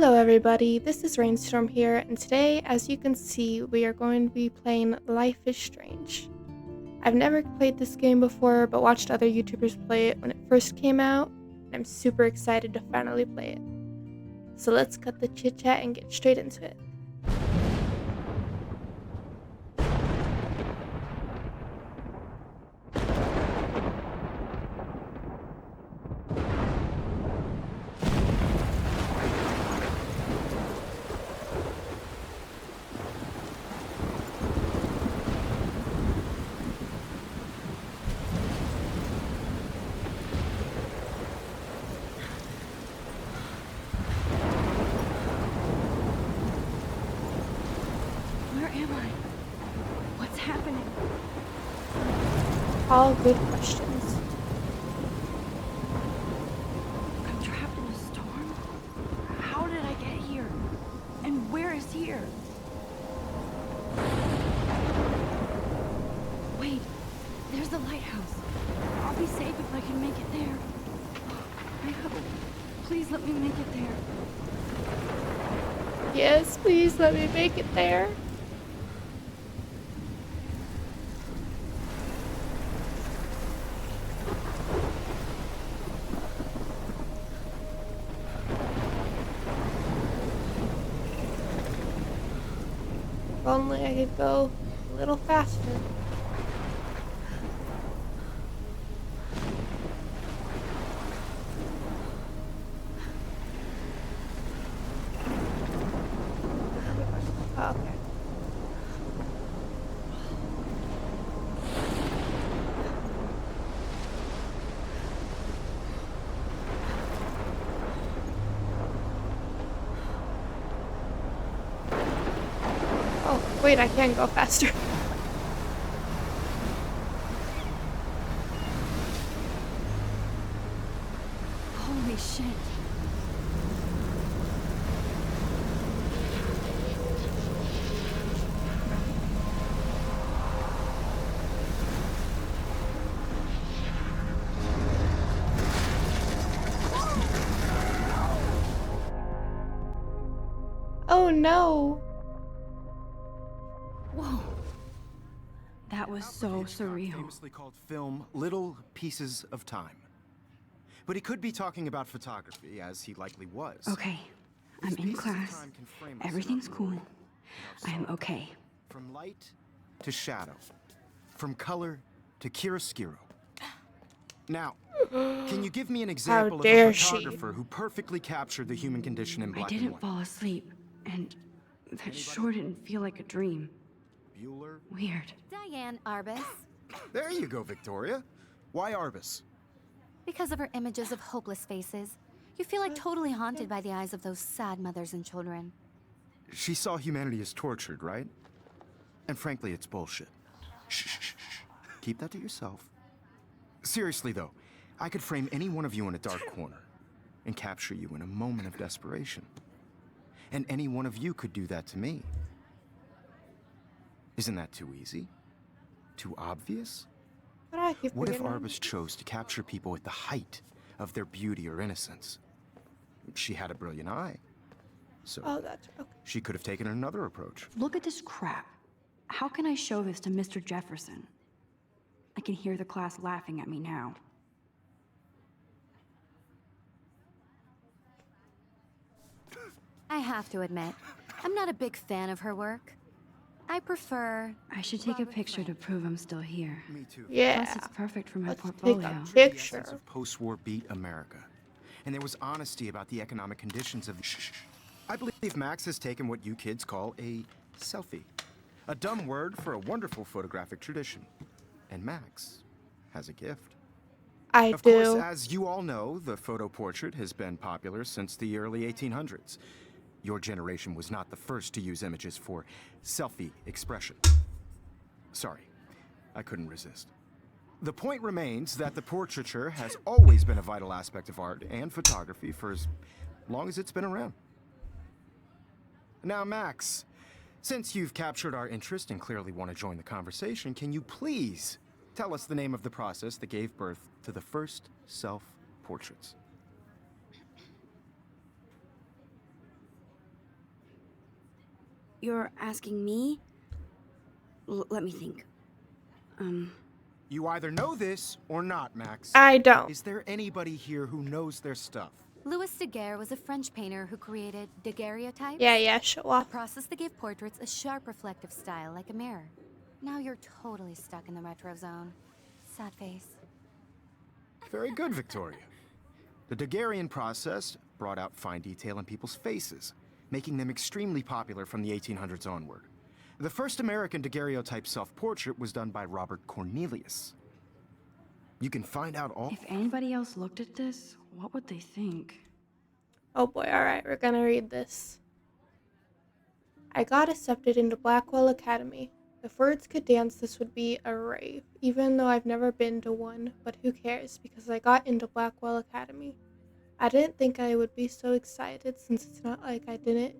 Hello everybody, this is Rainstorm here, and today, as you can see, we are going to be playing Life is Strange. I've never played this game before, but watched other YouTubers play it when it first came out, and I'm super excited to finally play it. So let's cut the chit chat and get straight into it. Where am I? What's happening? All good questions. I'm trapped in a storm? How did I get here? And where is here? Wait, there's the lighthouse. I'll be safe if I can make it there. I hope. Please let me make it there. Yes, please let me make it there. If only I could go a little faster. Oh, okay. Oh, wait, I can go faster. Holy shit. Oh no! Whoa. That was so surreal. Famously called film Little Pieces of Time. But he could be talking about photography, as he likely was. Okay, I'm in class. Everything's cool. I am okay. From light to shadow. From color to chiaroscuro. Now, can you give me an example of dare a she. photographer who perfectly captured the human condition in I black and didn't white? fall asleep, and that sure didn't feel like a dream. Bueller? Weird. Diane Arbus, There you go, Victoria. Why Arbus? because of her images of hopeless faces, you feel like totally haunted by the eyes of those sad mothers and children. She saw humanity as tortured, right? And frankly, it's bullshit. Shh, shh, shh, shh. Keep that to yourself. Seriously, though, I could frame any one of you in a dark corner and capture you in a moment of desperation. And any one of you could do that to me. Isn't that too easy? Too obvious? What do I keep What if forgetting? Arbus chose to capture people at the height of their beauty or innocence? She had a brilliant eye. So Oh, that's okay. she could have taken another approach. Look at this crap. How can I show this to Mr. Jefferson? I can hear the class laughing at me now. I have to admit, I'm not a big fan of her work. I prefer... I should take a picture to prove I'm still here. Me too. Yeah. Plus, it's perfect for my Let's take portfolio. a The picture. essence of post-war beat America. And there was honesty about the economic conditions of... Shh. I believe Max has taken what you kids call a selfie. A dumb word for a wonderful photographic tradition. And Max has a gift. I Of do. course, as you all know, the photo portrait has been popular since the early 1800s. Your generation was not the first to use images for selfie expression. Sorry, I couldn't resist. The point remains that the portraiture has always been a vital aspect of art and photography for as long as it's been around. Now, Max, since you've captured our interest and clearly want to join the conversation, can you please tell us the name of the process that gave birth to the first self-portraits? You're asking me? Let me think. You either know this or not, Max. I don't. Is there anybody here who knows their stuff? Louis Daguerre was a French painter who created daguerreotypes. Yeah, show A off. process that gave portraits a sharp reflective style like a mirror. Now you're totally stuck in the retro zone. Sad face. Very good, Victoria. The Daguerrean process brought out fine detail in people's faces, making them extremely popular from the 1800s onward. The first American daguerreotype self-portrait was done by Robert Cornelius. You can find out all... If anybody else looked at this, what would they think? Oh boy, alright, we're gonna read this. I got accepted into Blackwell Academy. If words could dance, this would be a rave, even though I've never been to one, but who cares, because I got into Blackwell Academy. I didn't think I would be so excited, since it's not like I didn't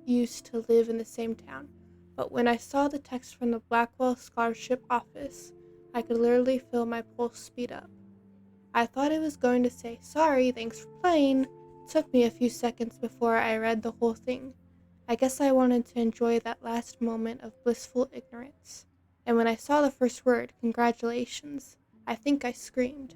used to live in the same town, but when I saw the text from the Blackwell Scholarship Office, I could literally feel my pulse speed up. I thought it was going to say, "Sorry, thanks for playing." It took me a few seconds before I read the whole thing. I guess I wanted to enjoy that last moment of blissful ignorance. And when I saw the first word, congratulations, I think I screamed.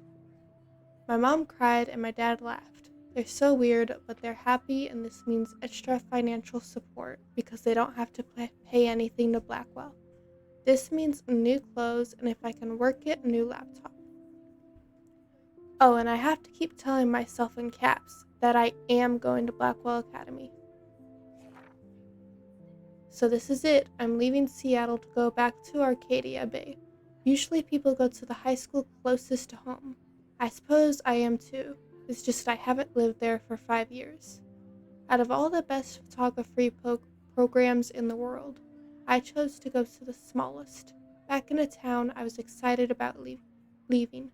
My mom cried and my dad laughed. They're so weird, but they're happy, and this means extra financial support because they don't have to pay anything to Blackwell. This means new clothes, and if I can work it, a new laptop. Oh, and I have to keep telling myself in caps that I am going to Blackwell Academy. So this is it. I'm leaving Seattle to go back to Arcadia Bay. Usually people go to the high school closest to home. I suppose I am too. It's just I haven't lived there for 5 years. Out of all the best photography programs in the world, I chose to go to the smallest. Back in a town I was excited about leaving.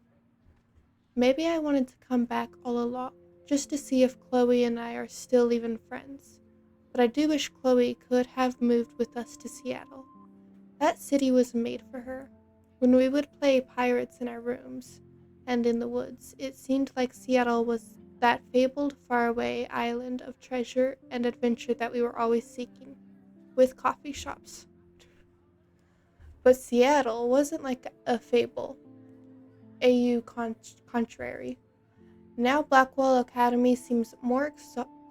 Maybe I wanted to come back all along, just to see if Chloe and I are still even friends. But I do wish Chloe could have moved with us to Seattle. That city was made for her. When we would play pirates in our rooms and in the woods, it seemed like Seattle was that fabled faraway island of treasure and adventure that we were always seeking, with coffee shops. But Seattle wasn't like a fable. Contrary. Now Blackwell Academy seems more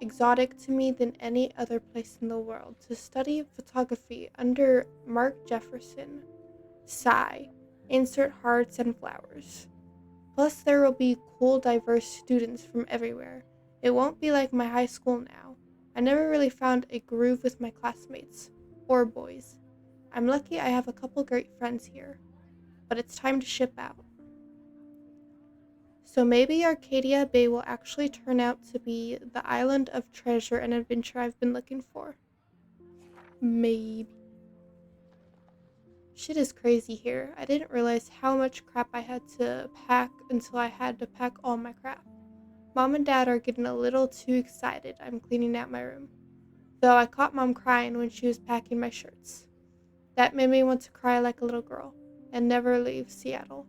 exotic to me than any other place in the world. To study photography under Mark Jefferson. Sigh. Insert hearts and flowers. Plus there will be cool, diverse students from everywhere. It won't be like my high school now. I never really found a groove with my classmates. Or boys. I'm lucky I have a couple great friends here. But it's time to ship out. So maybe Arcadia Bay will actually turn out to be the island of treasure and adventure I've been looking for. Maybe. Shit is crazy here. I didn't realize how much crap I had to pack until I had to pack all my crap. Mom and Dad are getting a little too excited I'm cleaning out my room. Though I caught Mom crying when she was packing my shirts. That made me want to cry like a little girl and never leave Seattle.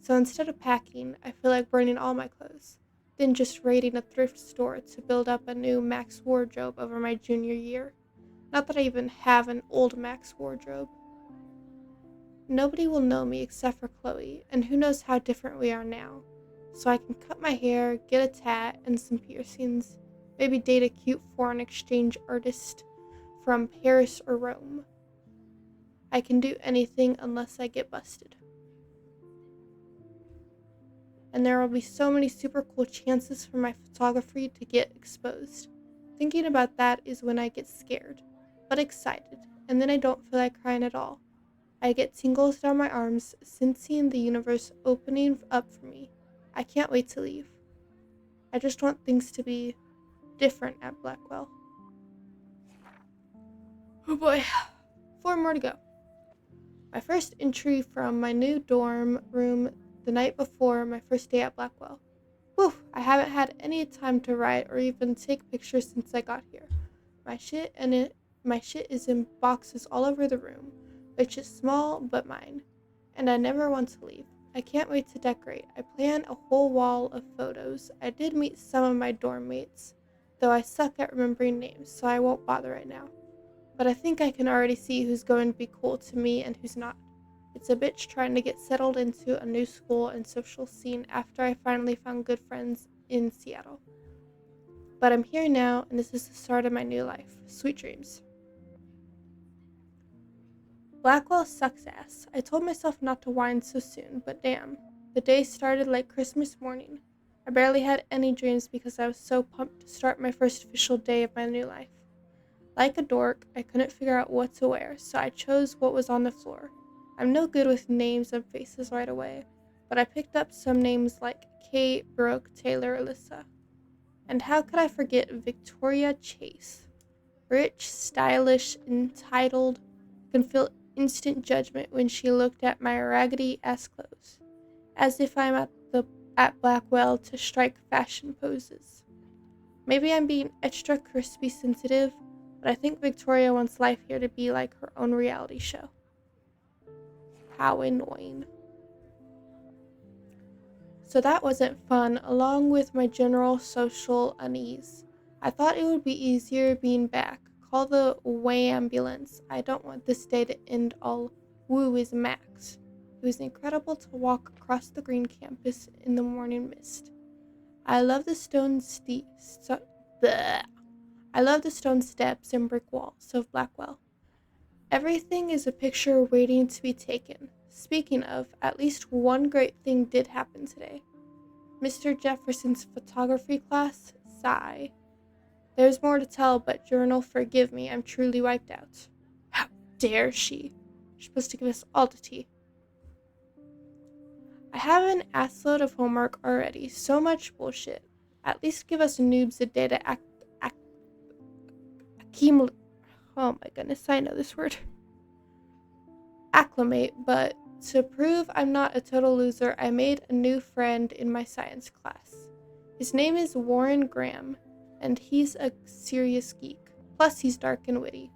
So instead of packing, I feel like burning all my clothes, then just raiding a thrift store to build up a new Max wardrobe over my junior year. Not that I even have an old Max wardrobe. Nobody will know me except for Chloe, and who knows how different we are now. So I can cut my hair, get a tat, and some piercings, maybe date a cute foreign exchange artist from Paris or Rome. I can do anything unless I get busted. And there will be so many super cool chances for my photography to get exposed. Thinking about that is when I get scared, but excited, and then I don't feel like crying at all. I get tingles down my arms, sensing the universe opening up for me. I can't wait to leave. I just want things to be different at Blackwell. Oh boy, 4 more to go. My first entry from my new dorm room the night before my first day at Blackwell. Whew, I haven't had any time to write or even take pictures since I got here. My shit is in boxes all over the room, which is small but mine, and I never want to leave. I can't wait to decorate. I plan a whole wall of photos. I did meet some of my dorm mates, though I suck at remembering names, so I won't bother right now. but I think I can already see who's going to be cool to me and who's not. It's a bitch trying to get settled into a new school and social scene after I finally found good friends in Seattle. But I'm here now, and this is the start of my new life. Sweet dreams. Blackwell sucks ass. I told myself not to whine so soon, but damn. The day started like Christmas morning. I barely had any dreams because I was so pumped to start my first official day of my new life. Like a dork, I couldn't figure out what to wear, so I chose what was on the floor. I'm no good with names and faces right away, but I picked up some names like Kate, Brooke, Taylor, Alyssa. And how could I forget Victoria Chase? Rich, stylish, entitled, can feel instant judgment when she looked at my raggedy-ass clothes, as if I'm at Blackwell to strike fashion poses. Maybe I'm being extra crispy sensitive, but I think Victoria wants life here to be like her own reality show. How annoying. So that wasn't fun, along with my general social unease. I thought it would be easier being back. Call the way ambulance. I don't want this day to end all woo is max. It was incredible to walk across the green campus in the morning mist. I love the stone steps and brick walls of Blackwell. Everything is a picture waiting to be taken. Speaking of, at least one great thing did happen today. Mr. Jefferson's photography class, sigh. There's more to tell, but journal, forgive me, I'm truly wiped out. How dare she? She's supposed to give us all the tea. I have an assload of homework already, so much bullshit. At least give us noobs a day to accumulate. Oh my goodness, I know this word. Acclimate, but to prove I'm not a total loser, I made a new friend in my science class. His name is Warren Graham, and he's a serious geek. Plus, he's dark and witty.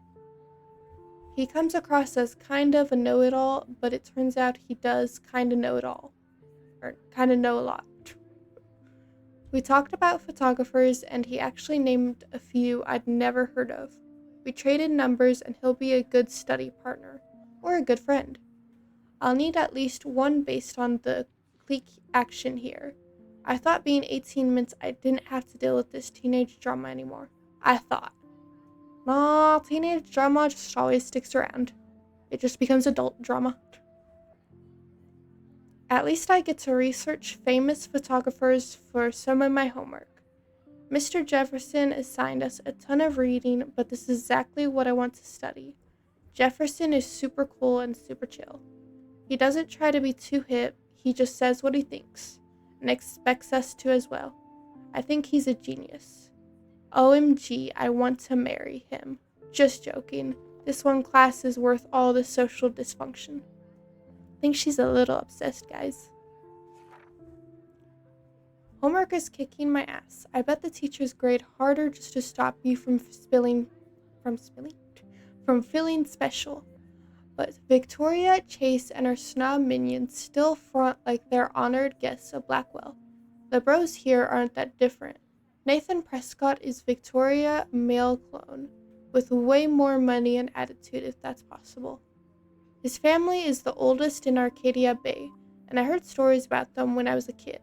He comes across as kind of a know-it-all, but it turns out he does kind of know it all. Or kind of know a lot. We talked about photographers, and he actually named a few I'd never heard of. We traded numbers, and he'll be a good study partner. Or a good friend. I'll need at least one based on the clique action here. I thought being 18 meant I didn't have to deal with this teenage drama anymore. I thought. Nah, teenage drama just always sticks around. It just becomes adult drama. At least I get to research famous photographers for some of my homework. Mr. Jefferson assigned us a ton of reading, but this is exactly what I want to study. Jefferson is super cool and super chill. He doesn't try to be too hip, he just says what he thinks, and expects us to as well. I think he's a genius. OMG, I want to marry him. Just joking. This one class is worth all the social dysfunction. I think she's a little obsessed, guys. Homework is kicking my ass. I bet the teachers grade harder just to stop you from feeling special. But Victoria, Chase, and her snob minions still front like they're honored guests of Blackwell. The bros here aren't that different. Nathan Prescott is Victoria male clone, with way more money and attitude if that's possible. His family is the oldest in Arcadia Bay, and I heard stories about them when I was a kid.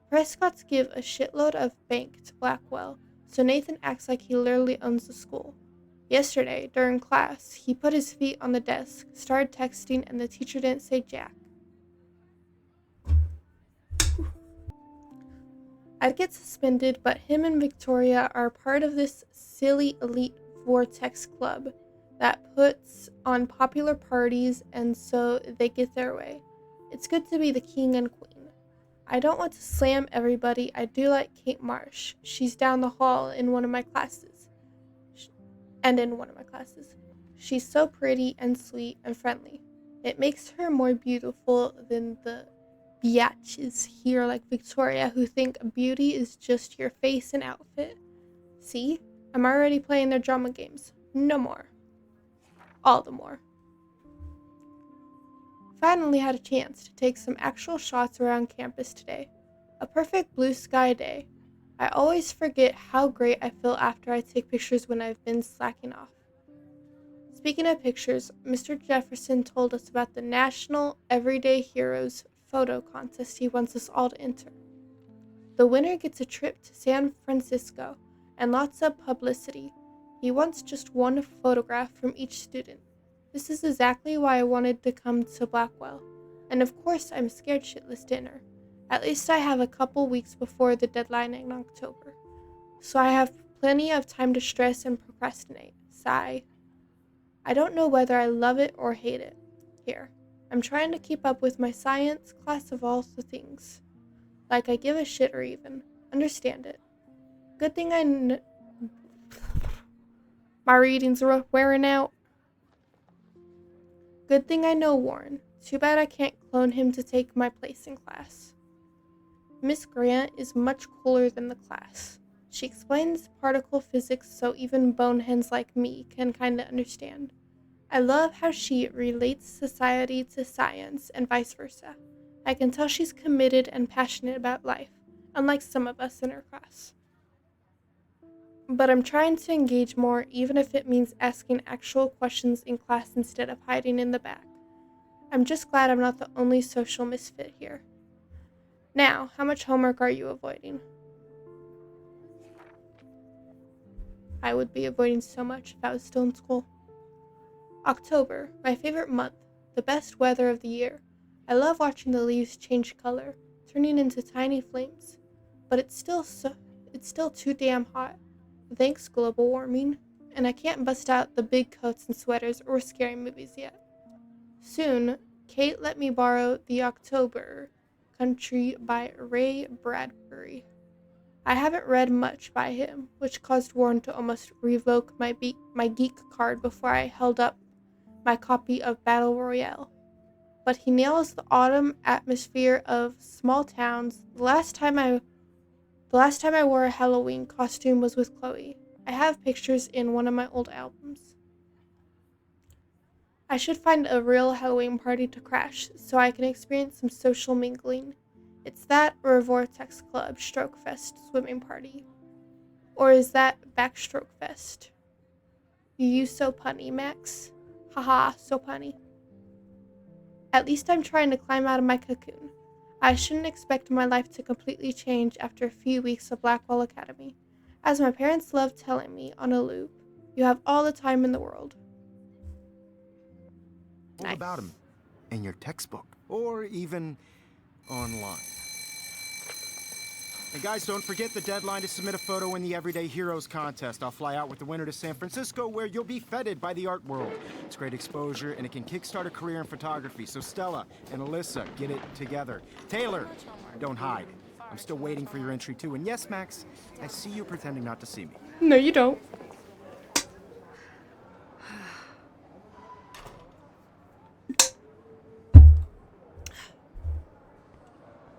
Prescotts give a shitload of bank to Blackwell, so Nathan acts like he literally owns the school. Yesterday, during class, he put his feet on the desk, started texting, and the teacher didn't say jack. I'd get suspended, but him and Victoria are part of this silly elite vortex club that puts on popular parties, and so they get their way. It's good to be the king and queen. I don't want to slam everybody. I do like Kate Marsh. She's down the hall in one of my classes. She's so pretty and sweet and friendly. It makes her more beautiful than the biatches here like Victoria who think beauty is just your face and outfit. See? I'm already playing their drama games. No more. All the more. Finally had a chance to take some actual shots around campus today. A perfect blue sky day. I always forget how great I feel after I take pictures when I've been slacking off. Speaking of pictures, Mr. Jefferson told us about the National Everyday Heroes photo contest he wants us all to enter. The winner gets a trip to San Francisco and lots of publicity. He wants just one photograph from each student. This is exactly why I wanted to come to Blackwell. And of course, I'm scared shitless dinner. At least I have a couple weeks before the deadline in October. So I have plenty of time to stress and procrastinate. Sigh. I don't know whether I love it or hate it. Here. I'm trying to keep up with my science class of all the things. Like I give a shit or even understand it. Good thing my readings are wearing out. Good thing I know Warren. Too bad I can't clone him to take my place in class. Miss Grant is much cooler than the class. She explains particle physics so even boneheads like me can kinda understand. I love how she relates society to science and vice versa. I can tell she's committed and passionate about life, unlike some of us in her class. But I'm trying to engage more, even if it means asking actual questions in class instead of hiding in the back. I'm just glad I'm not the only social misfit here. Now, how much homework are you avoiding? I would be avoiding so much if I was still in school. October, my favorite month, the best weather of the year. I love watching the leaves change color, turning into tiny flames. But it's still too damn hot. Thanks, global warming. And I can't bust out the big coats and sweaters or scary movies yet. Soon, Kate let me borrow The October Country by Ray Bradbury. I haven't read much by him, which caused Warren to almost revoke my geek card before I held up my copy of Battle Royale. But he nails the autumn atmosphere of small towns. The last time I wore a Halloween costume was with Chloe. I have pictures in one of my old albums. I should find a real Halloween party to crash so I can experience some social mingling. It's that or a Vortex Club Stroke Fest swimming party. Or is that Backstroke Fest? You so punny, Max. Haha, so punny. At least I'm trying to climb out of my cocoon. I shouldn't expect my life to completely change after a few weeks of Blackwell Academy. As my parents love telling me on a loop, you have all the time in the world. All about him in your textbook or even online. And guys, don't forget the deadline to submit a photo in the Everyday Heroes contest. I'll fly out with the winner to San Francisco, where you'll be feted by the art world. It's great exposure, and it can kickstart a career in photography. So Stella and Alyssa, get it together. Taylor, don't hide. I'm still waiting for your entry, too. And yes, Max, I see you pretending not to see me. No, you don't.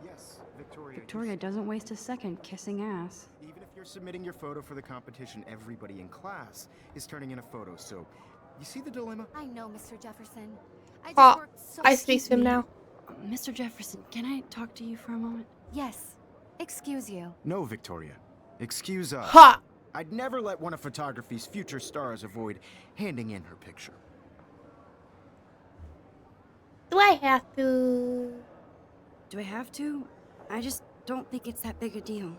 Yes, Victoria. Victoria doesn't waste a second kissing ass. Even if you're submitting your photo for the competition, everybody in class is turning in a photo, so you see the dilemma? I know, Mr. Jefferson. I just Oh, worked so... I speak to him now. Mr. Jefferson, can I talk to you for a moment? Yes. Excuse you. No, Victoria. Excuse us. Ha! I'd never let one of photography's future stars avoid handing in her picture. Do I have to? Do I have to? I just don't think it's that big a deal.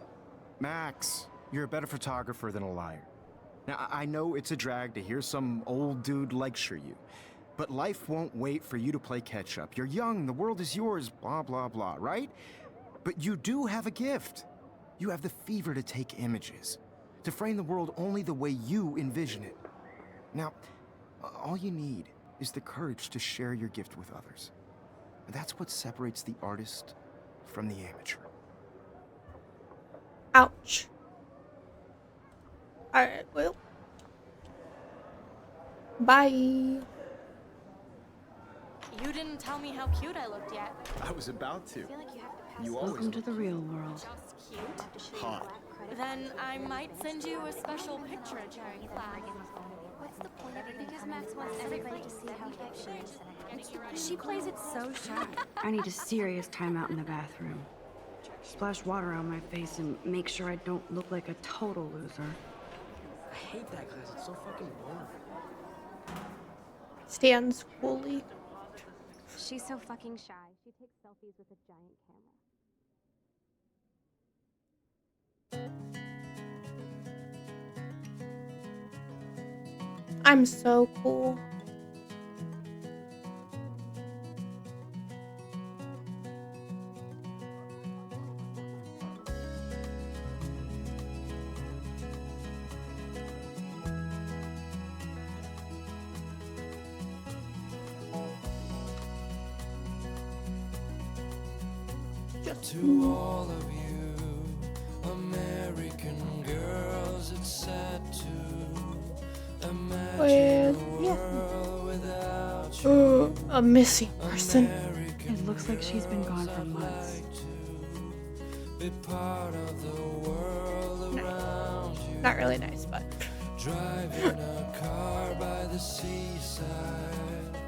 Max, you're a better photographer than a liar. Now, I know it's a drag to hear some old dude lecture you, but life won't wait for you to play catch-up. You're young, the world is yours, blah, blah, blah, right? But you do have a gift. You have the fever to take images, to frame the world only the way you envision it. Now, all you need is the courage to share your gift with others. That's what separates the artist from the amateur. Ouch. Alright, well. Bye. You didn't tell me how cute I looked yet. I was about to. You Welcome to the real world. Just cute. hot. Then I might send you a special picture during class. What's the point of it? Because Max wants everybody to see how cute she is. She plays it so shy. I need a serious timeout in the bathroom. Splash water on my face and make sure I don't look like a total loser. I hate that class. It's so fucking boring. Stands coolly. She's so fucking shy. She takes selfies with a giant camera. I'm so cool. To all of you American girls, it's sad to imagine a world without you. A missing person. It looks like she's been gone for months. Be part of the world around you. Not really nice, but. Driving a car by the seaside.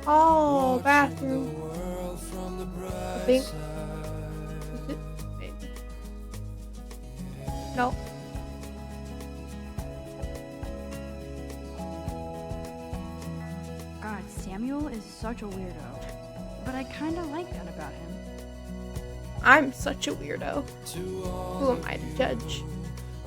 Oh, bathroom. The world from the bright I think. side. Is it? Maybe. No. God, Samuel is such a weirdo. But I kinda like that about him. I'm such a weirdo. Who am I to judge?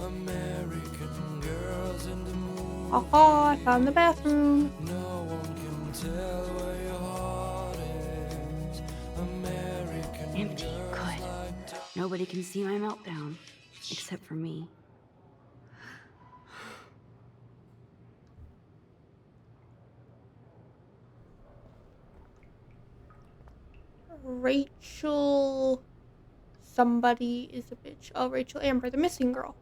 American girls in the moon. Aha, I found the bathroom. No one can tell where your heart is. American Empty. girls Good. like to Nobody can see my meltdown. Except for me. Rachel. Somebody is a bitch. Oh, Rachel Amber, the missing girl.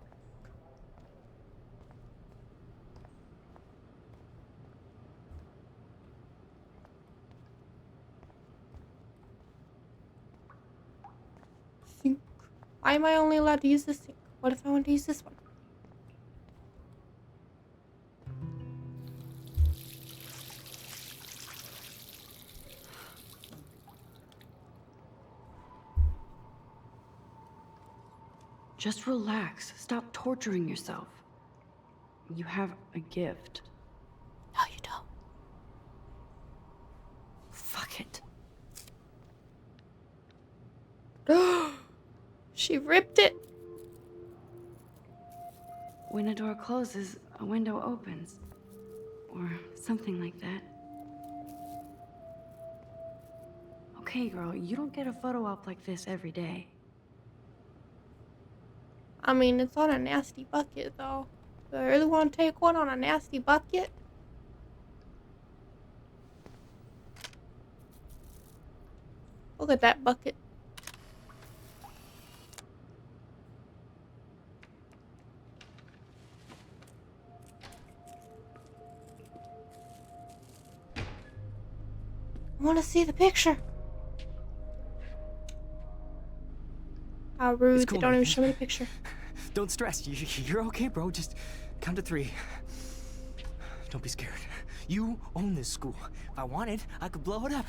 Sink. Why am I only allowed to use this sink? What if I want to use this one? Just relax. Stop torturing yourself. You have a gift. No, you don't. Fuck it. She ripped it. When a door closes, a window opens. Or something like that. Okay, girl, you don't get a photo op like this every day. I mean, it's on a nasty bucket, though. Do I really want to take one on a nasty bucket? Look at that bucket. I want to see the picture. How rude. It's cool, They don't even man. show me the picture. Don't stress. You're okay, bro. Just count to 3. Don't be scared. You own this school. If I wanted, I could blow it up.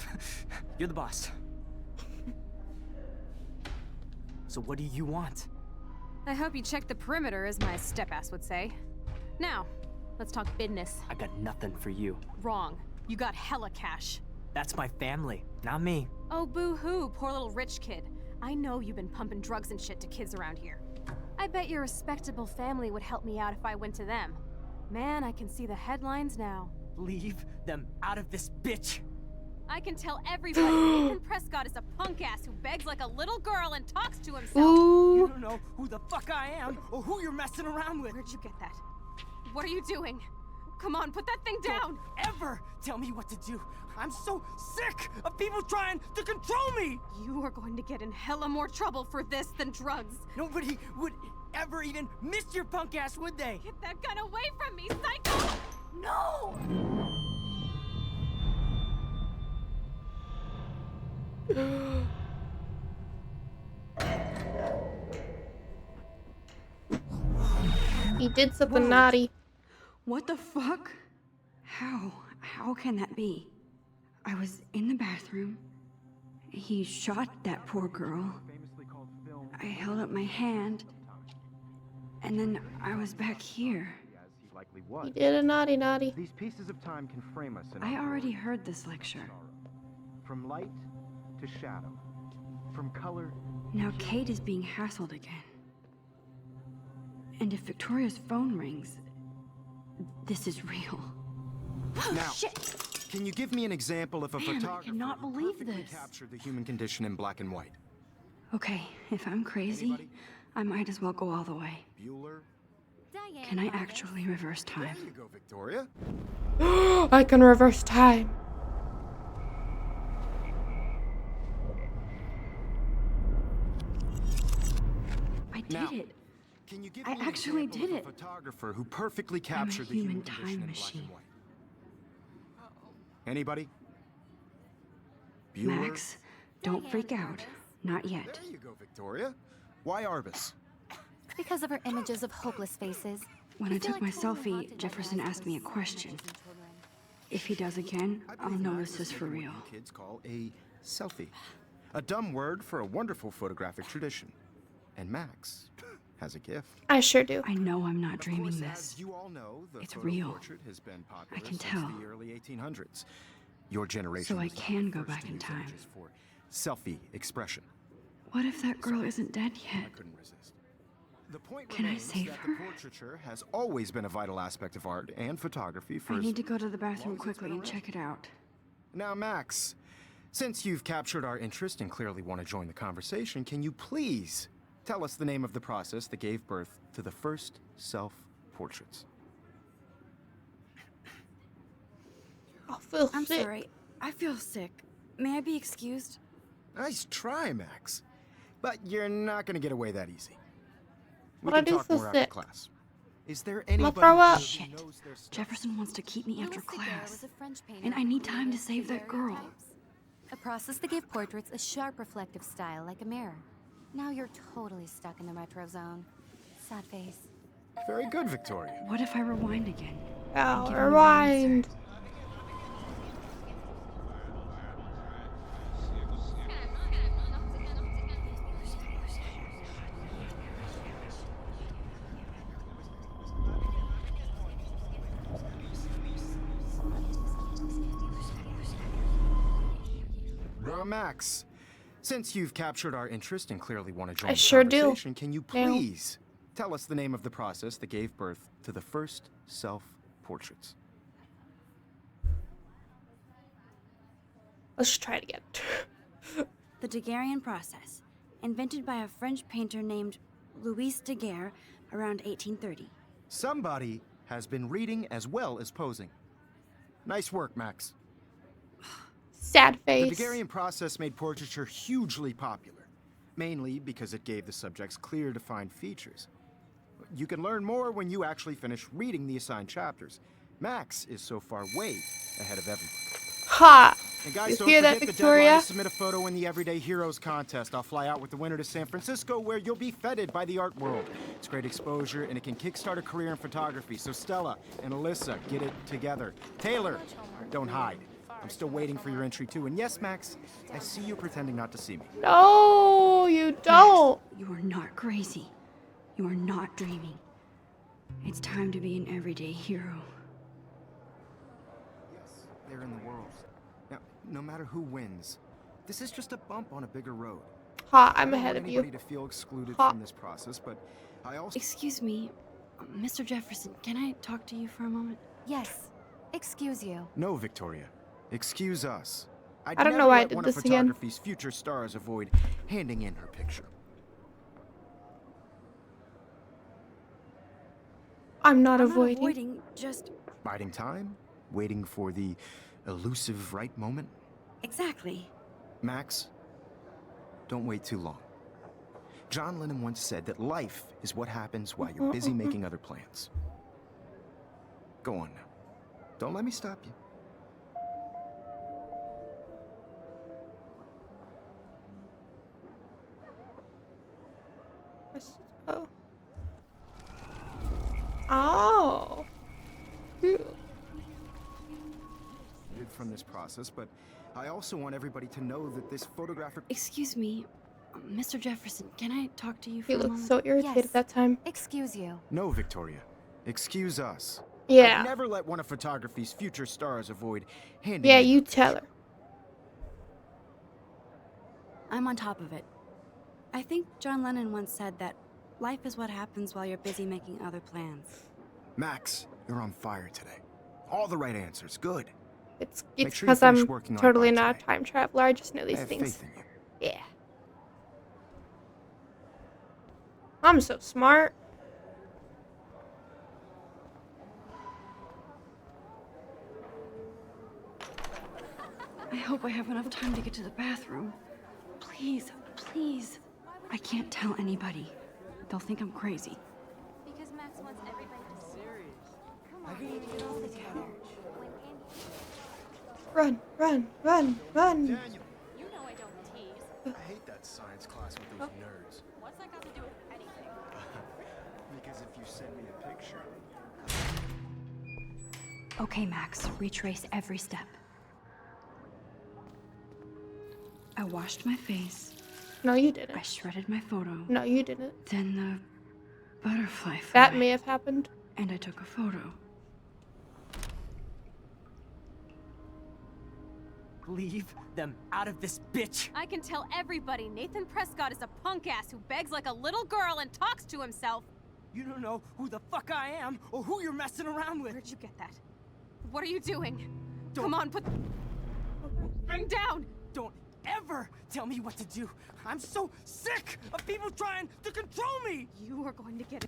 You're the boss. So what do you want? I hope you checked the perimeter, as my step-ass would say. Now, let's talk business. I got nothing for you. Wrong. You got hella cash. That's my family, not me. Oh, boo-hoo, poor little rich kid. I know you've been pumping drugs and shit to kids around here. I bet your respectable family would help me out if I went to them. Man, I can see the headlines now. Leave them out of this, bitch. I can tell everybody Nathan Prescott is a punk ass who begs like a little girl and talks to himself. Ooh. You don't know who the fuck I am or who you're messing around with. Where'd you get that? What are you doing? Come on, put that thing down! Don't ever tell me what to do. I'm so sick of people trying to control me. You are going to get in hella more trouble for this than drugs. Nobody would ever even miss your punk ass, would they? Get that gun away from me, psycho! No! He did something Whoa. naughty. What the fuck? How can that be? I was in the bathroom. He shot that poor girl. I held up my hand. And then I was back here. was. You did a naughty naughty. These pieces of time can frame us in I our already glory heard and this lecture. sorrow. From light to shadow. From color. Now Kate is being hassled again. And if Victoria's phone rings, this is real. Now, Shit! can you give me an example of a Man, I photographer cannot who believe perfectly this. captured the human condition in black and white? Okay, if I'm crazy, Anybody? I might as well go all the way. Bueller? Diane Can I Jarvis. actually reverse There time? you go, Victoria. I can reverse time. I did Now, it. Can you give I me an actually example did of a it. photographer who perfectly captured the human human condition time in black machine. and white? Anybody? Bueller? Max, don't freak out. Not yet. There you go, Victoria. Why Arbus? Because of her images of hopeless faces. When I I feel took my like totally selfie, haunted by the Jefferson eyes of asked me a those question. images and children. If he does again, I I'll believe notice Arbus this is for what real. you kids call a selfie. A dumb word for a wonderful photographic tradition. And Max has a gift. I sure do. I know I'm not Of dreaming course, this. as you all know, the It's photo real. portrait has been popular can since tell. the early 1800s. Your generation So I was not can the go first back to in use time. images for selfie expression. What if that girl isn't dead I yet? couldn't resist. The point Can I remains save that her? the portraiture has always been a vital aspect of art and photography for I as need to go to the bathroom long as it's quickly been and around. check it out. Now, Max, since you've captured our interest and clearly want to join the conversation, can you please tell us the name of the process that gave birth to the first self-portraits? I feel I'm sick. sorry. I feel sick. May I be excused? Nice try, Max. But you're not going to get away that easy. We But I can do talk feel more after sick. class. Is there I'ma anybody throw up. here who Shit. knows their stuff? Jefferson wants to keep me after Louis Daguerre class. was a French painter And I who need time to created save that girl. daguerreotypes, a process that gave portraits a sharp reflective style like a mirror. Now you're totally stuck in the retro zone. Sad face. Very good, Victoria. What if I rewind again? Oh, Give me my rewind. Now, Max, since you've captured our interest and clearly want to join I the sure do. conversation, can you Now. please tell us the name of the process that gave birth to the first self-portraits? Let's try it again. The Daguerrean process, invented by a French painter named Louis Daguerre around 1830. Somebody has been reading as well as posing. Nice work, Max. Sad The face. Daguerrean process made portraiture hugely popular, mainly because it gave the subjects clear, defined features. You can learn more when you actually finish reading the assigned chapters. Max is so far way ahead of everyone. Ha! And guys, You don't hear that, forget the Victoria? deadline to submit a photo in the Everyday Heroes contest. I'll fly out with the winner to San Francisco, where you'll be feted by the art world. It's great exposure, and it can kickstart a career in photography. So Stella and Alyssa, get it together. Taylor, don't hide. I'm still waiting for your entry too. And yes, Max, I see you pretending not to see me. No, you don't. You are not crazy. You are not dreaming. It's time to be an everyday hero. Yes, they're in the world. Now, no matter who wins, this is just a bump on a bigger road. Ha! I I'm don't ahead want of you. anybody to feel excluded Ha. from this process, but I also Excuse me, Mr. Jefferson, can I talk to you for a moment? Yes. Excuse you. No, Victoria. Excuse us. I'd I don't know never why I let did one this of again. photography's future stars avoid handing in her picture. I'm not I'm not avoiding. avoiding, just Biding time, waiting for the elusive right moment. exactly. Max, don't wait too long. John Lennon once said that life is what happens while you're busy making other plans. Go on now. Don't let me stop you. Oh. Oh. Phew. From this process, but I also want everybody to know that this photographic Excuse me, Mr. Jefferson, can I talk to you for He a looked moment? so irritated Yes. that time. Excuse you. No, Victoria. Excuse us. Yeah. I'd never let one of photography's future stars avoid handing Yeah, me you a tell her. picture. I'm on top of it. I think John Lennon once said that life is what happens while you're busy making other plans. Max, you're on fire today. All the right answers. Good. It's Make sure you because finish I'm working on it totally by not a today. time traveler. I just know I these have things. faith in you. Yeah. I'm so smart. I hope I have enough time to get to the bathroom. Please, please. I can't tell anybody. They'll think I'm crazy. Because Max wants everybody to see. Come on, baby, get all together. When Andy... Run. Daniel, You know I don't tease. I hate that science class with those nerds. What's that got to do with anything? Because if you send me a picture... Okay, Max, retrace every step. I washed my face. No, you I didn't. shredded my photo. No, you didn't. Then the butterfly fly. That may have happened. And I took a photo. Leave them out of this bitch. I can tell everybody Nathan Prescott is a punk ass who begs like a little girl and talks to himself. You don't know who the fuck I am or who you're messing around with. Where'd you get that? What are you doing? Don't- Come on, bring down! Don't ever tell me what to do. I'm so sick of people trying to control me. You are going to get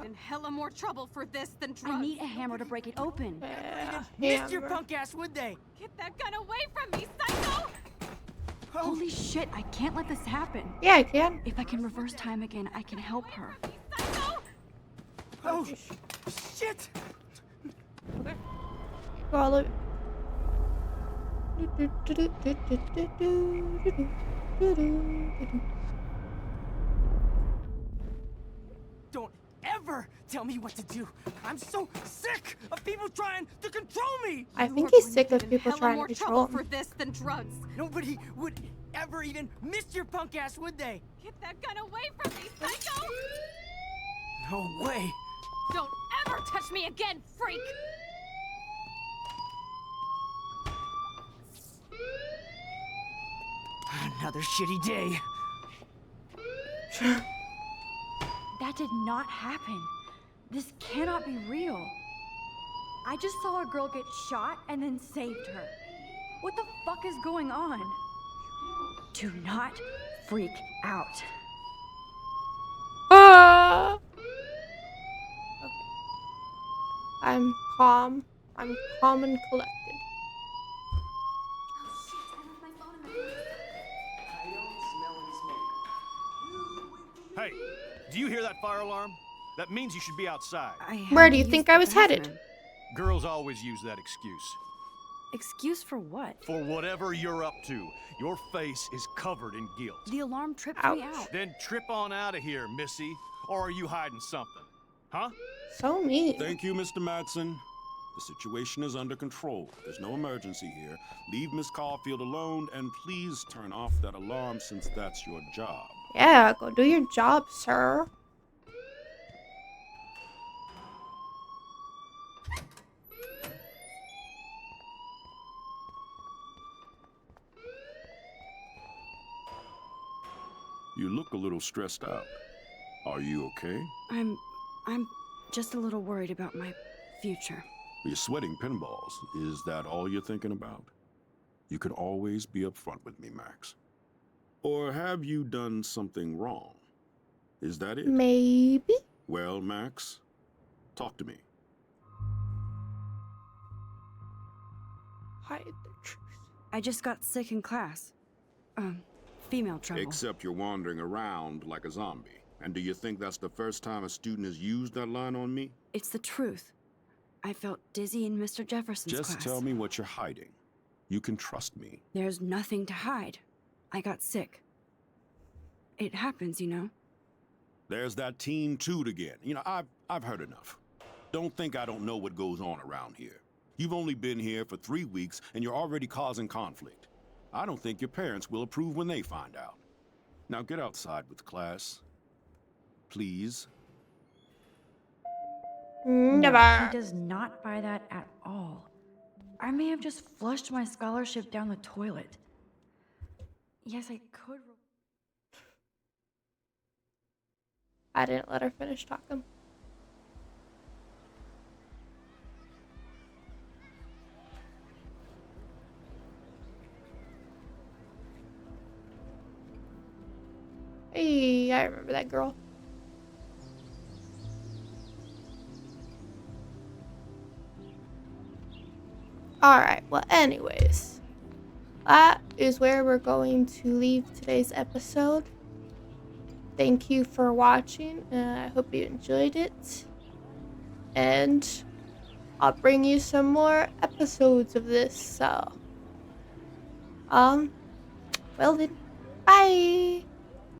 in hella more trouble for this than drugs. I need a hammer to break it open. Yeah. Missed your Hammer. punk ass, would they? Get that gun away from me, psycho! Oh, Holy shit, I can't let this happen. Yeah, I can. If I can reverse time again, I can help her. Psycho! oh, shit. Follow it. Don't ever tell me what to do. I'm so sick of people trying to control me. I You think are he's going sick get of in people hella trying more to trouble control for him. this than drugs. Nobody would ever even miss your punk ass, would they? Get that gun away from me, psycho! No way. Don't ever touch me again, freak! Another shitty day. That did not happen. This cannot be real. I just saw a girl get shot and then saved her. What the fuck is going on? Do not freak out. Ah! Okay. I'm calm. I'm calm and collected. Hey, do you hear that fire alarm? That means you should be outside. Where do you think I was headed? Girls always use that excuse. Excuse for what? For whatever you're up to, your face is covered in guilt. The alarm tripped me Ouch. out. Then trip on out of here, Missy. Or are you hiding something? Huh? So mean. Thank you, Mr. Madsen. The situation is under control. There's no emergency here. Leave Miss Caulfield alone, and please turn off that alarm since that's your job. Yeah, go do your job, sir. You look a little stressed out. Are you okay? I'm just a little worried about my future. You're sweating pinballs. Is that all you're thinking about? You can always be upfront with me, Max. Or have you done something wrong? Is that it? Maybe? Well, Max, talk to me. Hide the truth. I just got sick in class. Female trouble. Except you're wandering around like a zombie. And do you think that's the first time a student has used that line on me? It's the truth. I felt dizzy in Mr. Jefferson's Just class. tell me what you're hiding. You can trust me. There's nothing to hide. I got sick. It happens, you know. There's that teen toot again. You know, I've heard enough. Don't think I don't know what goes on around here. You've only been here for 3 weeks and you're already causing conflict. I don't think your parents will approve when they find out. Now get outside with class. Please. No, Never. he does not buy that at all. I may have just flushed my scholarship down the toilet. Yes, I could. I didn't let her finish talking. Hey, I remember that girl. Alright, well, anyways, that is where we're going to leave today's episode. Thank you for watching, and I hope you enjoyed it. And I'll bring you some more episodes of this, so, well then, bye!